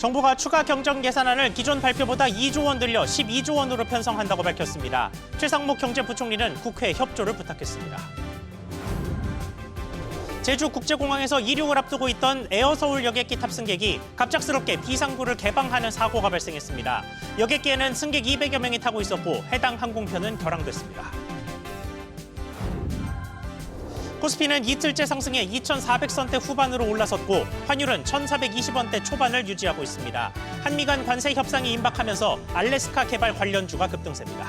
정부가 추가 경정 예산안을 기존 발표보다 2조 원 늘려 12조 원으로 편성한다고 밝혔습니다. 최상목 경제부총리는 국회에 협조를 부탁했습니다. 제주국제공항에서 이륙을 앞두고 있던 에어서울 여객기 탑승객이 갑작스럽게 비상구를 개방하는 사고가 발생했습니다. 여객기에는 승객 200여 명이 타고 있었고 해당 항공편은 결항됐습니다. 코스피는 이틀째 상승해 2,400선대 후반으로 올라섰고 환율은 1,420원대 초반을 유지하고 있습니다. 한미 간 관세 협상이 임박하면서 알래스카 개발 관련주가 급등세입니다.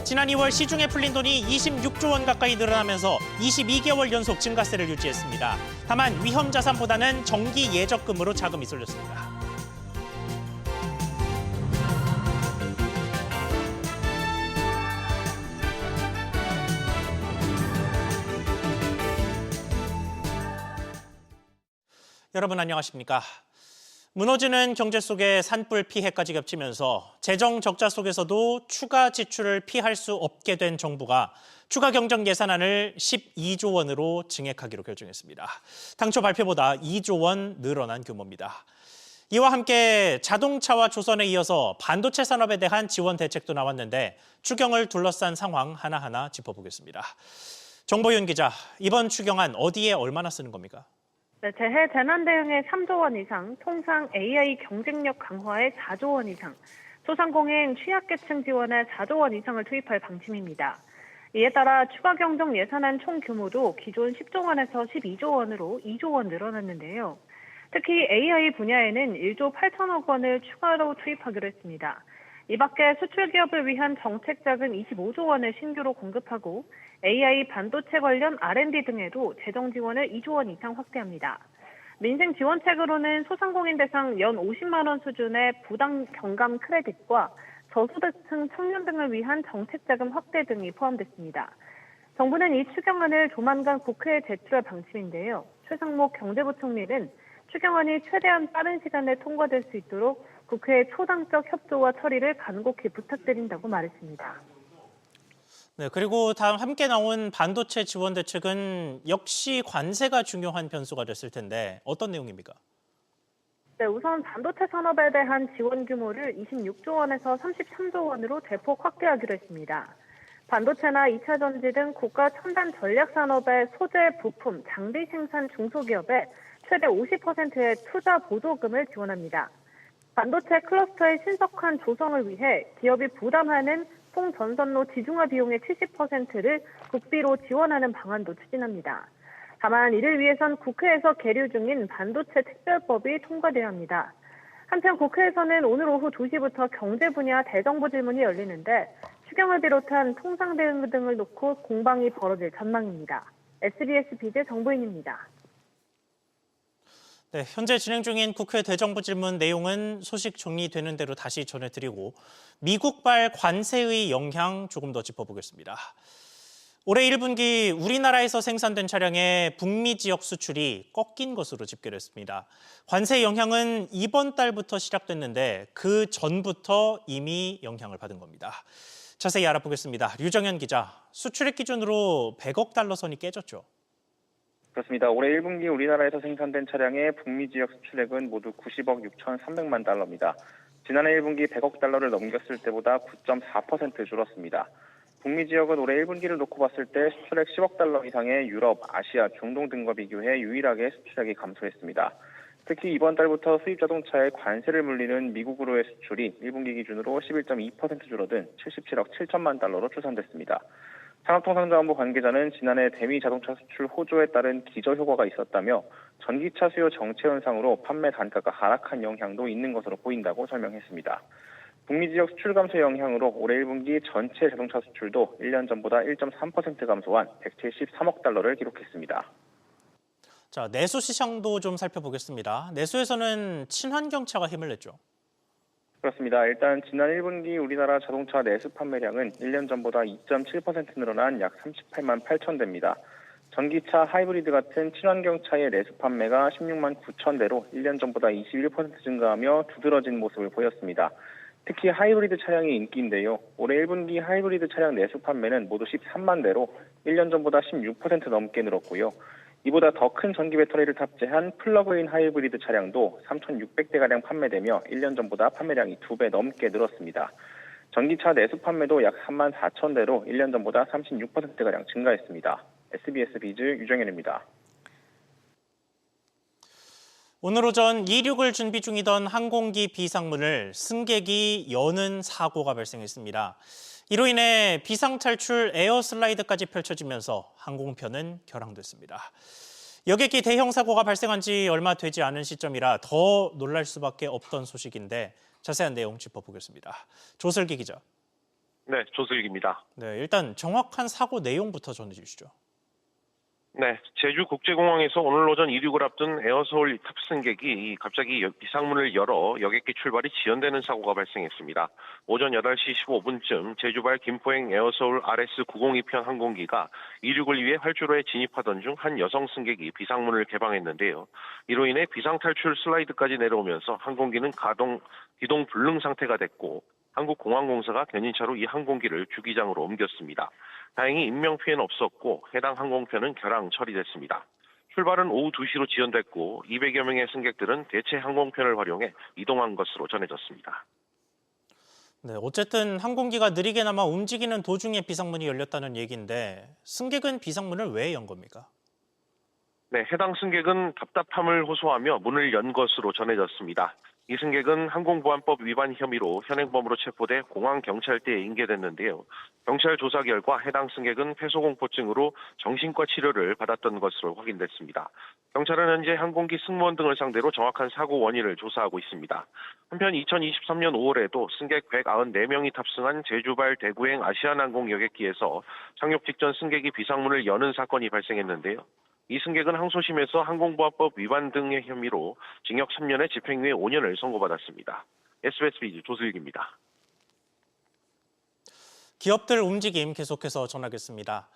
지난 2월 시중에 풀린 돈이 26조 원 가까이 늘어나면서 22개월 연속 증가세를 유지했습니다. 다만 위험 자산보다는 정기 예적금으로 자금이 쏠렸습니다. 여러분 안녕하십니까? 무너지는 경제 속에 산불 피해까지 겹치면서 재정 적자 속에서도 추가 지출을 피할 수 없게 된 정부가 추가 경정 예산안을 12조 원으로 증액하기로 결정했습니다. 당초 발표보다 2조 원 늘어난 규모입니다. 이와 함께 자동차와 조선에 이어서 반도체 산업에 대한 지원 대책도 나왔는데 추경을 둘러싼 상황 하나하나 짚어보겠습니다. 정보윤 기자, 이번 추경안 어디에 얼마나 쓰는 겁니까? 네, 재해 재난 대응에 3조 원 이상, 통상 AI 경쟁력 강화에 4조 원 이상, 소상공인 취약계층 지원에 4조 원 이상을 투입할 방침입니다. 이에 따라 추가 경정 예산안 총 규모도 기존 10조 원에서 12조 원으로 2조 원 늘어났는데요. 특히 AI 분야에는 1조 8천억 원을 추가로 투입하기로 했습니다. 이 밖에 수출 기업을 위한 정책 자금 25조 원을 신규로 공급하고 AI 반도체 관련 R&D 등에도 재정 지원을 2조 원 이상 확대합니다. 민생 지원책으로는 소상공인 대상 연 50만 원 수준의 부당 경감 크레딧과 저소득층 청년 등을 위한 정책 자금 확대 등이 포함됐습니다. 정부는 이 추경안을 조만간 국회에 제출할 방침인데요. 최상목 경제부총리는 추경안이 최대한 빠른 시간에 통과될 수 있도록 국회의 초당적 협조와 처리를 간곡히 부탁드린다고 말했습니다. 네, 그리고 다음 함께 나온 반도체 지원 대책은 역시 관세가 중요한 변수가 됐을 텐데 어떤 내용입니까? 네, 우선 반도체 산업에 대한 지원 규모를 26조 원에서 33조 원으로 대폭 확대하기로 했습니다. 반도체나 2차 전지 등 국가 첨단 전략 산업의 소재, 부품, 장비 생산 중소기업에 최대 50%의 투자 보조금을 지원합니다. 반도체 클러스터의 신속한 조성을 위해 기업이 부담하는 통전선로 지중화 비용의 70%를 국비로 지원하는 방안도 추진합니다. 다만 이를 위해선 국회에서 계류 중인 반도체 특별법이 통과돼야 합니다. 한편 국회에서는 오늘 오후 2시부터 경제 분야 대정부 질문이 열리는데 추경을 비롯한 통상 대응 등을 놓고 공방이 벌어질 전망입니다. SBS BJ 정보인입니다. 네, 현재 진행 중인 국회 대정부 질문 내용은 소식 정리되는 대로 다시 전해드리고 미국발 관세의 영향 조금 더 짚어보겠습니다. 올해 1분기 우리나라에서 생산된 차량의 북미 지역 수출이 꺾인 것으로 집계됐습니다. 관세 영향은 이번 달부터 시작됐는데 그 전부터 이미 영향을 받은 겁니다. 자세히 알아보겠습니다. 류정현 기자, 수출액 기준으로 100억 달러 선이 깨졌죠. 그렇습니다. 올해 1분기 우리나라에서 생산된 차량의 북미 지역 수출액은 모두 90억 6,300만 달러입니다. 지난해 1분기 100억 달러를 넘겼을 때보다 9.4% 줄었습니다. 북미 지역은 올해 1분기를 놓고 봤을 때 수출액 10억 달러 이상의 유럽, 아시아, 중동 등과 비교해 유일하게 수출액이 감소했습니다. 특히 이번 달부터 수입 자동차에 관세를 물리는 미국으로의 수출이 1분기 기준으로 11.2% 줄어든 77억 7천만 달러로 추산됐습니다. 산업통상자원부 관계자는 지난해 대미 자동차 수출 호조에 따른 기저효과가 있었다며 전기차 수요 정체 현상으로 판매 단가가 하락한 영향도 있는 것으로 보인다고 설명했습니다. 북미 지역 수출 감소 영향으로 올해 1분기 전체 자동차 수출도 1년 전보다 1.3% 감소한 173억 달러를 기록했습니다. 자, 내수 시장도 좀 살펴보겠습니다. 내수에서는 친환경차가 힘을 냈죠. 그렇습니다. 일단 지난 1분기 우리나라 자동차 내수 판매량은 1년 전보다 2.7% 늘어난 약 38만 8천 대입니다. 전기차, 하이브리드 같은 친환경차의 내수 판매가 16만 9천 대로 1년 전보다 21% 증가하며 두드러진 모습을 보였습니다. 특히 하이브리드 차량이 인기인데요. 올해 1분기 하이브리드 차량 내수 판매는 모두 13만 대로 1년 전보다 16% 넘게 늘었고요. 이보다 더 큰 전기 배터리를 탑재한 플러그인 하이브리드 차량도 3,600대가량 판매되며 1년 전보다 판매량이 2배 넘게 늘었습니다. 전기차 내수 판매도 약 34,000대로 1년 전보다 36%가량 증가했습니다. SBS 비즈 유정현입니다. 오늘 오전 이륙을 준비 중이던 항공기 비상문을 승객이 여는 사고가 발생했습니다. 이로 인해 비상탈출 에어슬라이드까지 펼쳐지면서 항공편은 결항됐습니다. 여객기 대형 사고가 발생한 지 얼마 되지 않은 시점이라 더 놀랄 수밖에 없던 소식인데 자세한 내용 짚어보겠습니다. 조슬기 기자. 네, 조슬기입니다. 네, 일단 정확한 사고 내용부터 전해주시죠. 네, 제주국제공항에서 오늘 오전 이륙을 앞둔 에어서울 탑승객이 갑자기 비상문을 열어 여객기 출발이 지연되는 사고가 발생했습니다. 오전 8시 15분쯤 제주발 김포행 에어서울 RS902편 항공기가 이륙을 위해 활주로에 진입하던 중 한 여성 승객이 비상문을 개방했는데요. 이로 인해 비상탈출 슬라이드까지 내려오면서 항공기는 기동 불능 상태가 됐고 한국공항공사가 견인차로 이 항공기를 주기장으로 옮겼습니다. 다행히 인명피해는 없었고 해당 항공편은 결항 처리됐습니다. 출발은 오후 2시로 지연됐고 200여 명의 승객들은 대체 항공편을 활용해 이동한 것으로 전해졌습니다. 네, 어쨌든 항공기가 느리게나마 움직이는 도중에 비상문이 열렸다는 얘기인데 승객은 비상문을 왜 연 겁니까? 네, 해당 승객은 답답함을 호소하며 문을 연 것으로 전해졌습니다. 이 승객은 항공보안법 위반 혐의로 현행범으로 체포돼 공항경찰대에 인계됐는데요. 경찰 조사 결과 해당 승객은 폐소공포증으로 정신과 치료를 받았던 것으로 확인됐습니다. 경찰은 현재 항공기 승무원 등을 상대로 정확한 사고 원인을 조사하고 있습니다. 한편 2023년 5월에도 승객 194명이 탑승한 제주발 대구행 아시아나항공 여객기에서 착륙 직전 승객이 비상문을 여는 사건이 발생했는데요. 이 승객은 항소심에서 항공보안법 위반 등의 혐의로 징역 3년에 집행유예 5년을 선고받았습니다. SBS 비즈 조슬기입니다. 기업들 움직임 계속해서 전하겠습니다.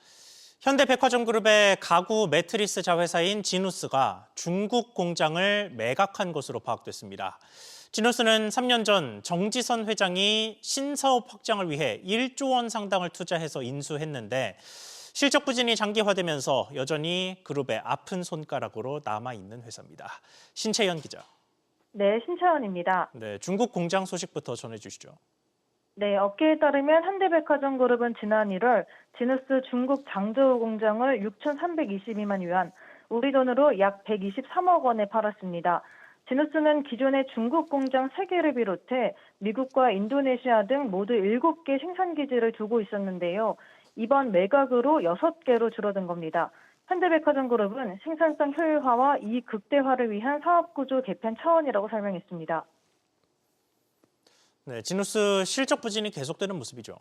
현대백화점그룹의 가구 매트리스 자회사인 지누스가 중국 공장을 매각한 것으로 파악됐습니다. 지누스는 3년 전 정지선 회장이 신사업 확장을 위해 1조 원 상당을 투자해서 인수했는데 실적 부진이 장기화되면서 여전히 그룹의 아픈 손가락으로 남아있는 회사입니다. 신채연 기자. 네, 신채연입니다. 네, 중국 공장 소식부터 전해주시죠. 네, 업계에 따르면 현대백화점그룹은 지난 1월 지누스 중국 장저우 공장을 6,322만 위안, 우리 돈으로 약 123억 원에 팔았습니다. 지누스는 기존의 중국 공장 3개를 비롯해 미국과 인도네시아 등 모두 7개 생산기지를 두고 있었는데요. 이번 매각으로 6개로 줄어든 겁니다. 현대백화점그룹은 생산성 효율화와 이익 극대화를 위한 사업구조 개편 차원이라고 설명했습니다. 네, 지누스 실적 부진이 계속되는 모습이죠.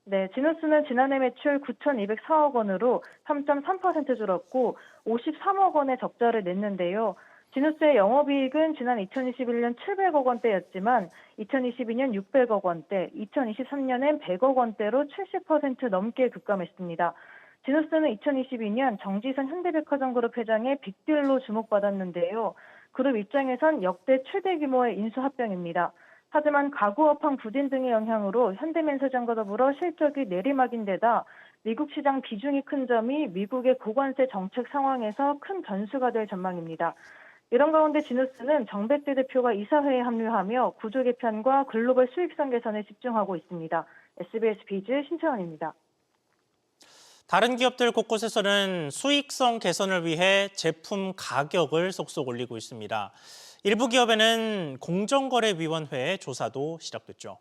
네, 지누스는 지난해 매출 9,204억 원으로 3.3% 줄었고 53억 원의 적자를 냈는데요. 지누스의 영업이익은 지난 2021년 700억 원대였지만 2022년 600억 원대, 2023년엔 100억 원대로 70% 넘게 급감했습니다. 지누스는 2022년 정지선 현대백화점그룹 회장의 빅딜로 주목받았는데요. 그룹 입장에선 역대 최대 규모의 인수합병입니다. 하지만 가구 업황 부진 등의 영향으로 현대면세점과 더불어 실적이 내리막인데다 미국 시장 비중이 큰 점이 미국의 고관세 정책 상황에서 큰 변수가 될 전망입니다. 이런 가운데 지누스는 정백대 대표가 이사회에 합류하며 구조 개편과 글로벌 수익성 개선에 집중하고 있습니다. SBS 비즈 신채원입니다. 다른 기업들 곳곳에서는 수익성 개선을 위해 제품 가격을 속속 올리고 있습니다. 일부 기업에는 공정거래위원회의 조사도 시작됐죠.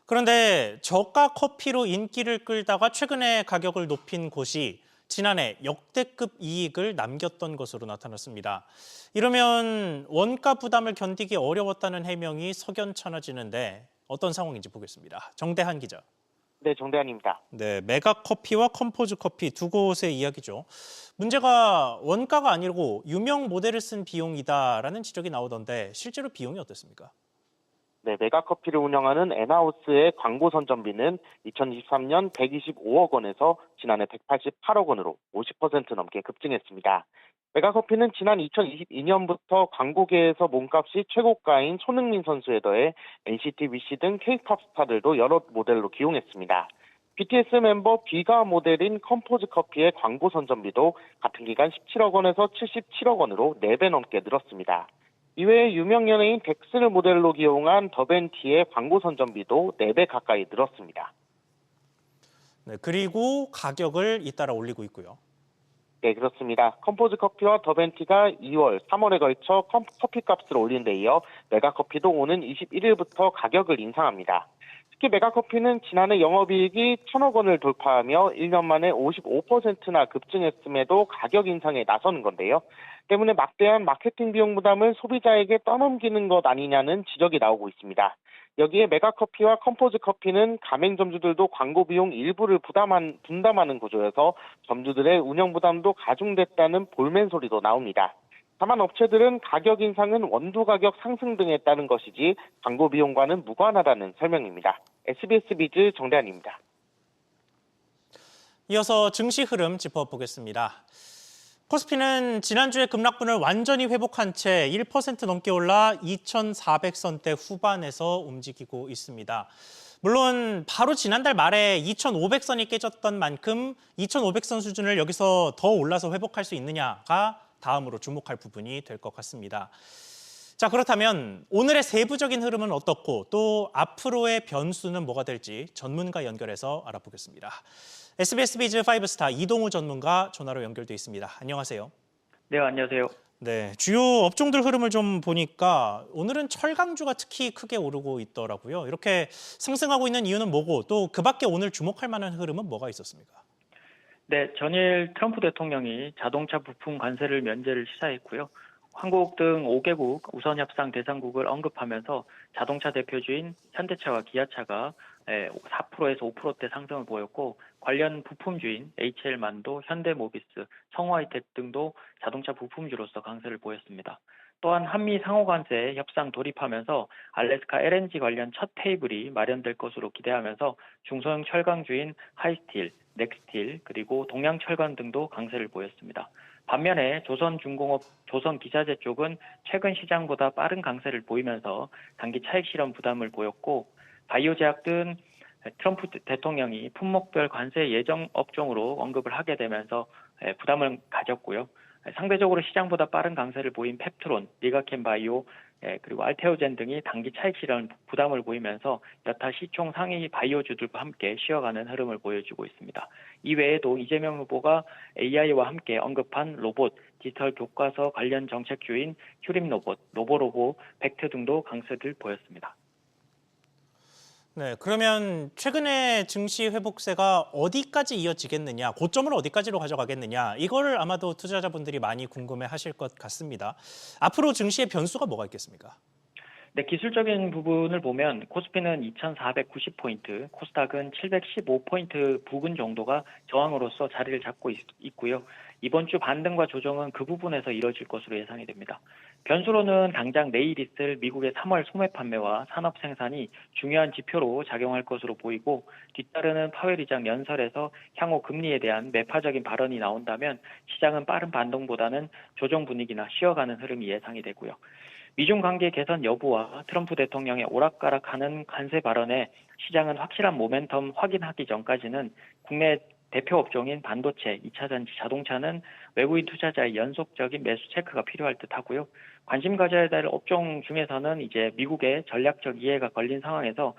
그런데 저가 커피로 인기를 끌다가 최근에 가격을 높인 곳이 지난해 역대급 이익을 남겼던 것으로 나타났습니다. 이러면 원가 부담을 견디기 어려웠다는 해명이 석연찮아지는데 어떤 상황인지 보겠습니다. 정대한 기자. 네, 정대한입니다. 네, 메가커피와 컴포즈 커피 두 곳의 이야기죠. 문제가 원가가 아니고 유명 모델을 쓴 비용이다라는 지적이 나오던데 실제로 비용이 어떻습니까? 네, 메가커피를 운영하는 엔하우스의 광고 선전비는 2023년 125억 원에서 지난해 188억 원으로 50% 넘게 급증했습니다. 메가커피는 지난 2022년부터 광고계에서 몸값이 최고가인 손흥민 선수에 더해 NCT 위시 등 K-팝 스타들도 여러 모델로 기용했습니다. BTS 멤버 비가 모델인 컴포즈 커피의 광고 선전비도 같은 기간 17억 원에서 77억 원으로 4배 넘게 늘었습니다. 이외에 유명 연예인 덱스를 모델로 기용한 더벤티의 광고 선전비도 4배 가까이 늘었습니다. 네, 그리고 가격을 잇따라 올리고 있고요. 네, 그렇습니다. 컴포즈 커피와 더벤티가 2월, 3월에 걸쳐 커피값을 올린 데 이어 메가커피도 오는 21일부터 가격을 인상합니다. 특히 메가커피는 지난해 영업이익이 1,000억 원을 돌파하며 1년 만에 55%나 급증했음에도 가격 인상에 나서는 건데요. 때문에 막대한 마케팅 비용 부담을 소비자에게 떠넘기는 것 아니냐는 지적이 나오고 있습니다. 여기에 메가커피와 컴포즈 커피는 가맹점주들도 광고 비용 일부를 분담하는 구조여서 점주들의 운영 부담도 가중됐다는 볼멘 소리도 나옵니다. 다만 업체들은 가격 인상은 원두 가격 상승 등에 따른 것이지 광고 비용과는 무관하다는 설명입니다. SBS 비즈 정대한입니다. 이어서 증시 흐름 짚어보겠습니다. 코스피는 지난주에 급락분을 완전히 회복한 채 1% 넘게 올라 2,400선대 후반에서 움직이고 있습니다. 물론 바로 지난달 말에 2,500선이 깨졌던 만큼 2,500선 수준을 여기서 더 올라서 회복할 수 있느냐가 다음으로 주목할 부분이 될 것 같습니다. 자, 그렇다면 오늘의 세부적인 흐름은 어떻고 또 앞으로의 변수는 뭐가 될지 전문가 연결해서 알아보겠습니다. SBS 비즈 5스타 이동우 전문가 전화로 연결돼 있습니다. 안녕하세요. 네, 안녕하세요. 네, 주요 업종들 흐름을 좀 보니까 오늘은 철강주가 특히 크게 오르고 있더라고요. 이렇게 상승하고 있는 이유는 뭐고 또 그 밖에 오늘 주목할 만한 흐름은 뭐가 있었습니까? 네, 전일 트럼프 대통령이 자동차 부품 관세를 면제를 시사했고요. 한국 등 5개국 우선 협상 대상국을 언급하면서 자동차 대표주인 현대차와 기아차가 4%에서 5%대 상승을 보였고 관련 부품주인 HL만도, 현대모비스, 성우하이텍 등도 자동차 부품주로서 강세를 보였습니다. 또한 한미 상호관세 협상 돌입하면서 알래스카 LNG 관련 첫 테이블이 마련될 것으로 기대하면서 중소형 철강주인 하이스틸, 넥스틸 그리고 동양철강 등도 강세를 보였습니다. 반면에 조선중공업, 조선기자재 쪽은 최근 시장보다 빠른 강세를 보이면서 단기 차익 실현 부담을 보였고 바이오제약 등 트럼프 대통령이 품목별 관세 예정 업종으로 언급을 하게 되면서 부담을 가졌고요. 상대적으로 시장보다 빠른 강세를 보인 펩트론, 리가켄바이오, 그리고 알테오젠 등이 단기 차익 실현 부담을 보이면서 여타 시총 상위 바이오주들과 함께 쉬어가는 흐름을 보여주고 있습니다. 이외에도 이재명 후보가 AI와 함께 언급한 로봇, 디지털 교과서 관련 정책주인 휴림로봇, 로보로보, 벡트 등도 강세를 보였습니다. 네, 그러면 최근에 증시 회복세가 어디까지 이어지겠느냐, 고점을 어디까지로 가져가겠느냐, 이거를 아마도 투자자분들이 많이 궁금해하실 것 같습니다. 앞으로 증시의 변수가 뭐가 있겠습니까? 네, 기술적인 부분을 보면 코스피는 2,490포인트, 코스닥은 715포인트 부근 정도가 저항으로서 자리를 잡고 있고요. 이번 주 반등과 조정은 그 부분에서 이뤄질 것으로 예상이 됩니다. 변수로는 당장 내일 있을 미국의 3월 소매 판매와 산업 생산이 중요한 지표로 작용할 것으로 보이고 뒤따르는 파웰 의장 연설에서 향후 금리에 대한 매파적인 발언이 나온다면 시장은 빠른 반등보다는 조정 분위기나 쉬어가는 흐름이 예상이 되고요. 미중 관계 개선 여부와 트럼프 대통령의 오락가락하는 관세 발언에 시장은 확실한 모멘텀 확인하기 전까지는 국내 대표 업종인 반도체, 2차 전지, 자동차는 외국인 투자자의 연속적인 매수 체크가 필요할 듯하고요. 관심 가져야 될 업종 중에서는 이제 미국의 전략적 이해가 걸린 상황에서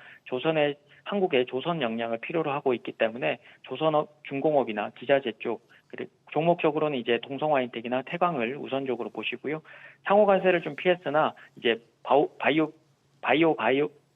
한국의 조선 역량을 필요로 하고 있기 때문에 조선업, 중공업이나 기자재 쪽 그리고 종목적으로는 이제 동성화인텍이나 태광을 우선적으로 보시고요. 상호 관세를 좀 피했으나 이제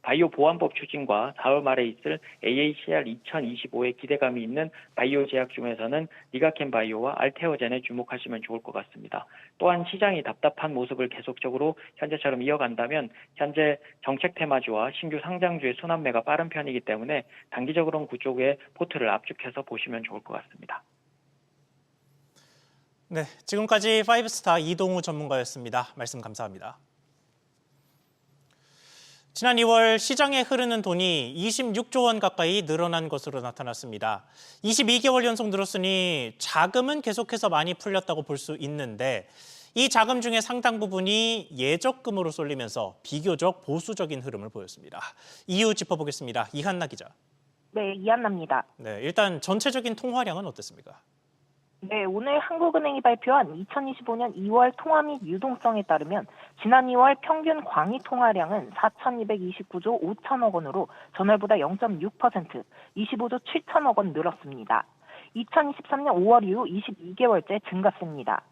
바이오 보안법 추진과 4월 말에 있을 AACR 2025에 기대감이 있는 바이오 제약 중에서는 리가켄 바이오와 알테오젠에 주목하시면 좋을 것 같습니다. 또한 시장이 답답한 모습을 계속적으로 현재처럼 이어간다면 현재 정책 테마주와 신규 상장주의 순환매가 빠른 편이기 때문에 단기적으로는 그쪽에 포트를 압축해서 보시면 좋을 것 같습니다. 네, 지금까지 5스타 이동우 전문가였습니다. 말씀 감사합니다. 지난 2월 시장에 흐르는 돈이 26조 원 가까이 늘어난 것으로 나타났습니다. 22개월 연속 늘었으니 자금은 계속해서 많이 풀렸다고 볼 수 있는데 이 자금 중에 상당 부분이 예적금으로 쏠리면서 비교적 보수적인 흐름을 보였습니다. 이유 짚어보겠습니다. 이한나 기자. 네, 이한나입니다. 네, 일단 전체적인 통화량은 어땠습니까? 네, 오늘 한국은행이 발표한 2025년 2월 통화 및 유동성에 따르면 지난 2월 평균 광의 통화량은 4,229조 5천억 원으로 전월보다 0.6%, 25조 7천억 원 늘었습니다. 2023년 5월 이후 22개월째 증가세입니다.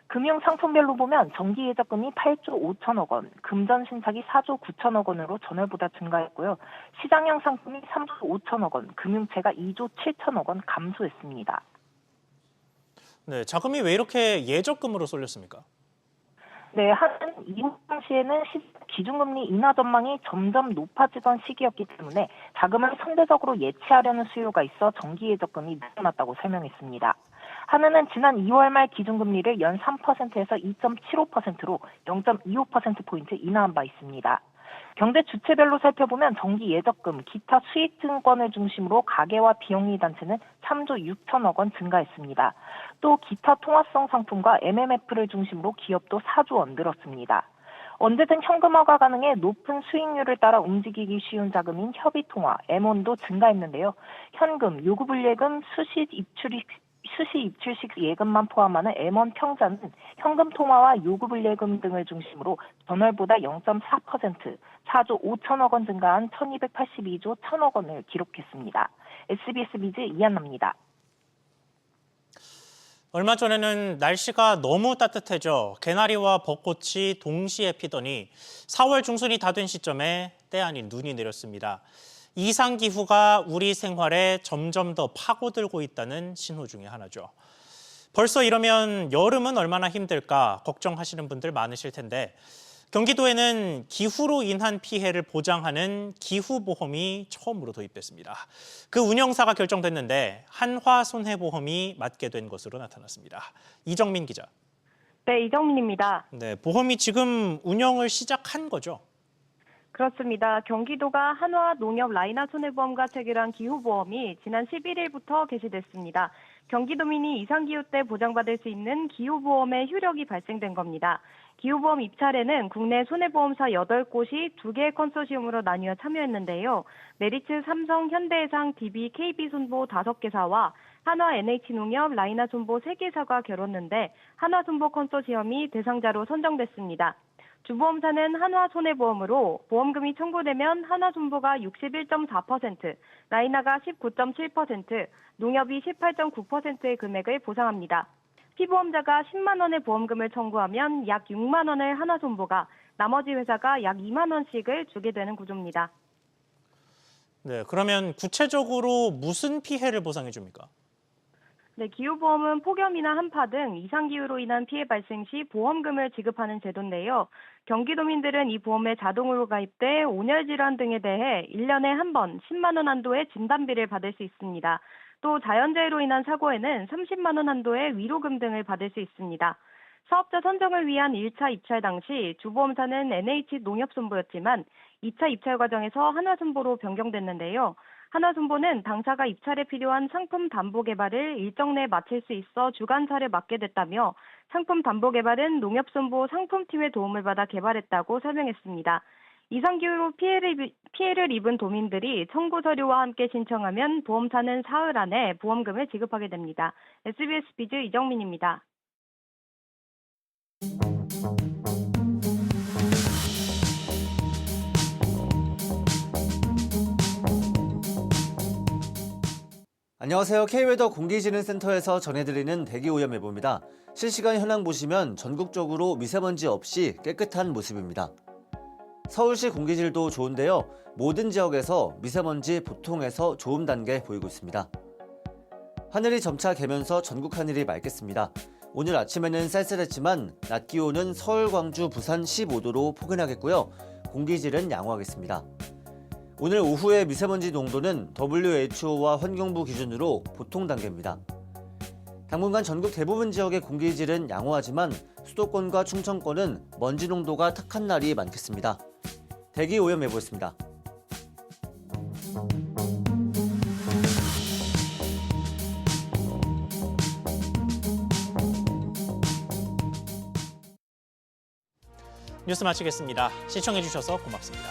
금융 상품별로 보면 정기 예적금이 8조 5천억 원, 금전 신탁이 4조 9천억 원으로 전월보다 증가했고요. 시장형 상품이 3조 5천억 원, 금융채가 2조 7천억 원 감소했습니다. 네, 자금이 왜 이렇게 예적금으로 쏠렸습니까? 네, 한은 이후 당시에는 기준금리 인하 전망이 점점 높아지던 시기였기 때문에 자금을 상대적으로 예치하려는 수요가 있어 정기 예적금이 늘어났다고 설명했습니다. 한은은 지난 2월 말 기준금리를 연 3%에서 2.75%로 0.25%포인트 인하한 바 있습니다. 경제 주체별로 살펴보면 정기 예적금, 기타 수익증권을 중심으로 가계와 비영리 단체는 3조 6천억 원 증가했습니다. 또 기타 통화성 상품과 MMF를 중심으로 기업도 4조 원 늘었습니다. 언제든 현금화가 가능해 높은 수익률을 따라 움직이기 쉬운 자금인 협의통화, M1도 증가했는데요. 현금, 요구불예금, 수시 입출식 예금만 포함하는 M1 평자는 현금 통화와 요구불예금 등을 중심으로 전월보다 0.4%, 4조 5천억 원 증가한 1,282조 1천억 원을 기록했습니다. SBS 비즈 이한나입니다. 얼마 전에는 날씨가 너무 따뜻해져 개나리와 벚꽃이 동시에 피더니 4월 중순이 다 된 시점에 때 아닌 눈이 내렸습니다. 이상기후가 우리 생활에 점점 더 파고들고 있다는 신호 중에 하나죠. 벌써 이러면 여름은 얼마나 힘들까 걱정하시는 분들 많으실 텐데 경기도에는 기후로 인한 피해를 보장하는 기후보험이 처음으로 도입됐습니다. 그 운영사가 결정됐는데 한화손해보험이 맡게 된 것으로 나타났습니다. 이정민 기자. 네, 이정민입니다. 네, 보험이 지금 운영을 시작한 거죠? 그렇습니다. 경기도가 한화 농협 라이나 손해보험과 체결한 기후보험이 지난 11일부터 개시됐습니다. 경기도민이 이상기후 때 보장받을 수 있는 기후보험의 효력이 발생된 겁니다. 기후보험 입찰에는 국내 손해보험사 8곳이 2개의 컨소시엄으로 나뉘어 참여했는데요. 메리츠, 삼성, 현대해상, DB, KB손보 5개사와 한화 NH농협, 라이나손보 3개사가 겨뤘는데 한화손보 컨소시엄이 대상자로 선정됐습니다. 주보험사는 한화손해보험으로 보험금이 청구되면 한화손보가 61.4%, 라이나가 19.7%, 농협이 18.9%의 금액을 보상합니다. 피보험자가 10만 원의 보험금을 청구하면 약 6만 원을 한화손보가, 나머지 회사가 약 2만 원씩을 주게 되는 구조입니다. 네, 그러면 구체적으로 무슨 피해를 보상해 줍니까? 네, 기후보험은 폭염이나 한파 등 이상기후로 인한 피해 발생 시 보험금을 지급하는 제도인데요. 경기도민들은 이 보험에 자동으로 가입돼 온열 질환 등에 대해 1년에 한 번 10만 원 한도의 진단비를 받을 수 있습니다. 또 자연재해로 인한 사고에는 30만 원 한도의 위로금 등을 받을 수 있습니다. 사업자 선정을 위한 1차 입찰 당시 주보험사는 NH농협손보였지만 2차 입찰 과정에서 한화손보로 변경됐는데요. 한화손보는 당사가 입찰에 필요한 상품 담보 개발을 일정 내에 마칠 수 있어 주관사를 맡게 됐다며 상품 담보 개발은 농협손보 상품팀의 도움을 받아 개발했다고 설명했습니다. 이상기후로 피해를 입은 도민들이 청구 서류와 함께 신청하면 보험사는 사흘 안에 보험금을 지급하게 됩니다. SBS 비즈 이정민입니다. 안녕하세요. K웨더 공기진흥센터에서 전해드리는 대기오염예보입니다. 실시간 현황 보시면 전국적으로 미세먼지 없이 깨끗한 모습입니다. 서울시 공기질도 좋은데요. 모든 지역에서 미세먼지 보통에서 좋음 단계 보이고 있습니다. 하늘이 점차 개면서 전국 하늘이 맑겠습니다. 오늘 아침에는 쌀쌀했지만 낮 기온은 서울, 광주, 부산 15도로 포근하겠고요. 공기질은 양호하겠습니다. 오늘 오후의 미세먼지 농도는 WHO와 환경부 기준으로 보통 단계입니다. 당분간 전국 대부분 지역의 공기질은 양호하지만 수도권과 충청권은 먼지 농도가 탁한 날이 많겠습니다. 대기 오염 예보였습니다. 뉴스 마치겠습니다. 시청해주셔서 고맙습니다.